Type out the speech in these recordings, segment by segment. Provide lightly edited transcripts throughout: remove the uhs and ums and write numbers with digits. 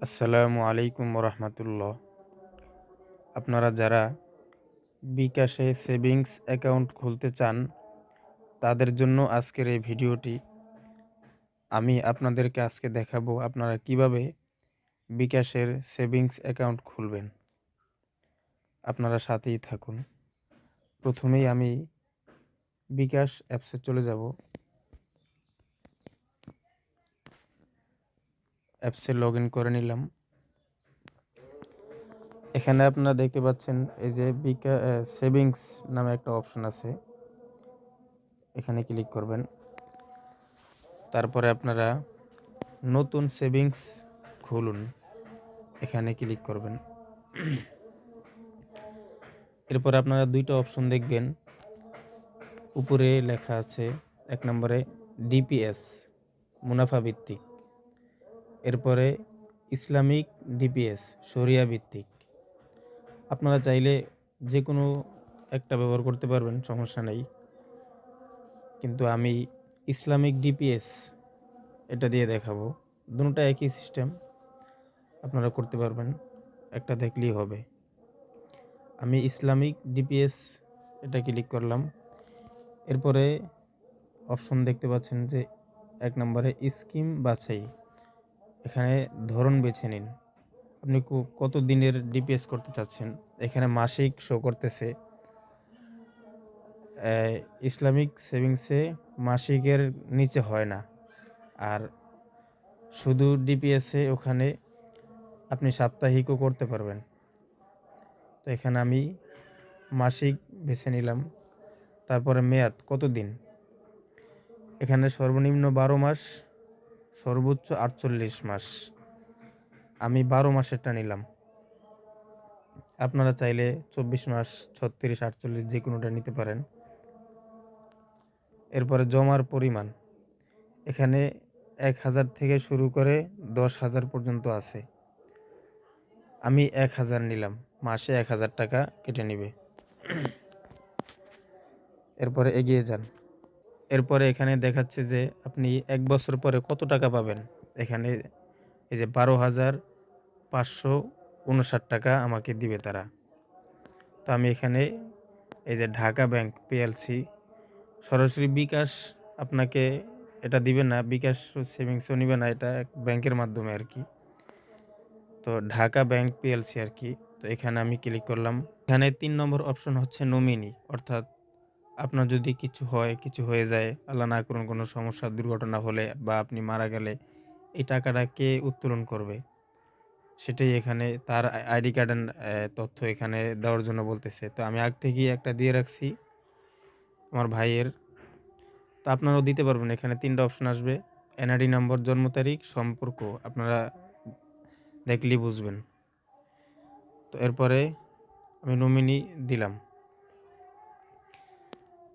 আসসালামু আলাইকুম রহমতুল্লাহ। আপনারা যারা বিকাশে সেভিংস অ্যাকাউন্ট খুলতে চান তাদের জন্য আজকের এই ভিডিওটি। আমি আপনাদেরকে আজকে দেখাবো আপনারা কিভাবে বিকাশের সেভিংস অ্যাকাউন্ট খুলবেন। আপনারা সাথেই থাকুন। প্রথমেই আমি বিকাশ অ্যাপসে চলে যাব। অ্যাপসে লগ ইন করে নিলাম। এখানে আপনারা দেখতে পাচ্ছেন এই যে সেভিংস নামে একটা অপশন আছে, এখানে ক্লিক করবেন। তারপরে আপনারা নতুন সেভিংস খুলুন, এখানে ক্লিক করবেন। এরপর আপনারা দুইটা অপশন দেখবেন, উপরে লেখা আছে 1 নম্বরে ডিপিএস মুনাফা ভিত্তিক, এরপরে ইসলামিক ডিপিএস শরিয়া ভিত্তিক। আপনারা চাইলে যে কোনো একটা ব্যবহার করতে পারবেন, সমস্যা নেই, কিন্তু আমি ইসলামিক ডিপিএস এটা দিয়ে দেখাবো। দুটোটা একই সিস্টেম, আপনারা করতে পারবেন, একটা দেখলেই হবে। আমি ইসলামিক ডিপিএস এটা ক্লিক করলাম। এরপরে অপশন দেখতে পাচ্ছেন যে 1 নম্বরে স্কিম বাছাই, এখানে ধরন বেছে নিন। আপনি কত দিনের ডিপিএস করতে চাচ্ছেন। এখানে মাসিক শো করতেছে। ইসলামিক সেভিংসে মাসিকের নিচে হয় না, আর শুধু ডিপিএসে ওখানে আপনি সাপ্তাহিকও করতে পারবেন। তো এখানে আমি মাসিক বেছে নিলাম। তারপরে মেয়াদ কত দিন, এখানে সর্বনিম্ন 12 মাস, সর্বোচ্চ 48 মাস। আমি 12 মাসেরটা নিলাম। আপনারা চাইলে 24 মাস, 36, 48 যে কোনোটা নিতে পারেন। এরপরে জমার পরিমাণ, এখানে 1000 থেকে শুরু করে 10,000 পর্যন্ত আছে। আমি 1000 নিলাম, মাসে 1000 টাকা কেটে নিবে। এরপরে এগিয়ে যান। এরপরে এখানে দেখাচ্ছে যে আপনি 1 বছর পরে কত টাকা পাবেন। এখানে এই যে 12,559 টাকা আমাকে দিবে তারা। তো আমি এখানে এই যে ঢাকা ব্যাংক পিএলসি, সরাসরি বিকাশ আপনাকে এটা দিবে না, বিকাশ সেভিংসও নিবে না, এটা ব্যাংকের মাধ্যমে আর কি। তো ঢাকা ব্যাংক পিএলসি আর কি। তো এখানে আমি ক্লিক করলাম। এখানে 3 নম্বর অপশন হচ্ছে নমিনি, অর্থাৎ আপনার যদি কিছু হয়ে যায়, আল্লাহ না করুন কোনো সমস্যা দুর্ঘটনা হলে বা আপনি মারা গেলে, এই টাকাটা কে উত্তোলন করবে সেটাই এখানে তার আইডি কার্ডের তথ্য এখানে দেওয়ার জন্য বলতেছে। তো আমি আগ থেকেই একটা দিয়ে রাখছি আমার ভাইয়ের। তো আপনারাও দিতে পারবেন। এখানে 3টা অপশন আসবে, এনআইডি নম্বর, জন্ম তারিখ, সম্পর্ক, আপনারা দেখলেই বুঝবেন। তো এরপরে আমি নমিনি দিলাম।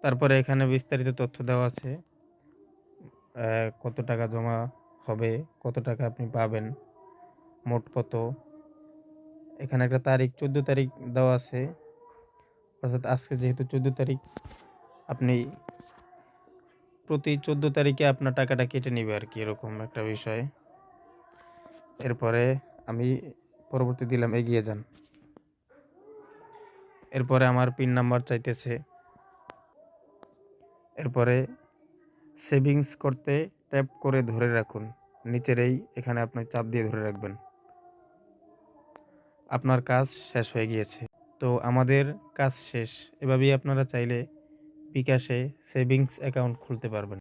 তারপরে এখানে বিস্তারিত তথ্য দেওয়া আছে, কত টাকা জমা হবে, কত টাকা আপনি পাবেন, মোট কত। এখানে একটা তারিখ 14 তারিখ দেওয়া আছে, অর্থাৎ আজকে যেহেতু 14 তারিখ, আপনি প্রতি 14 তারিখে আপনার টাকাটা কেটে নেবে আর কি, এরকম একটা বিষয়। এরপরে আমি পরবর্তী দিলাম, এগিয়ে যান। এরপরে আমার পিন নাম্বার চাইতেছে। এরপরে সেভিংস করতে ট্যাপ করে ধরে রাখুন, নিচের এখানে আপনি চাপ দিয়ে ধরে রাখবেন। আপনার কাজ শেষ হয়ে গিয়েছে। তো আমাদের কাজ শেষ। এভাবেই আপনারা চাইলে বিকাশে সেভিংস অ্যাকাউন্ট খুলতে পারবেন।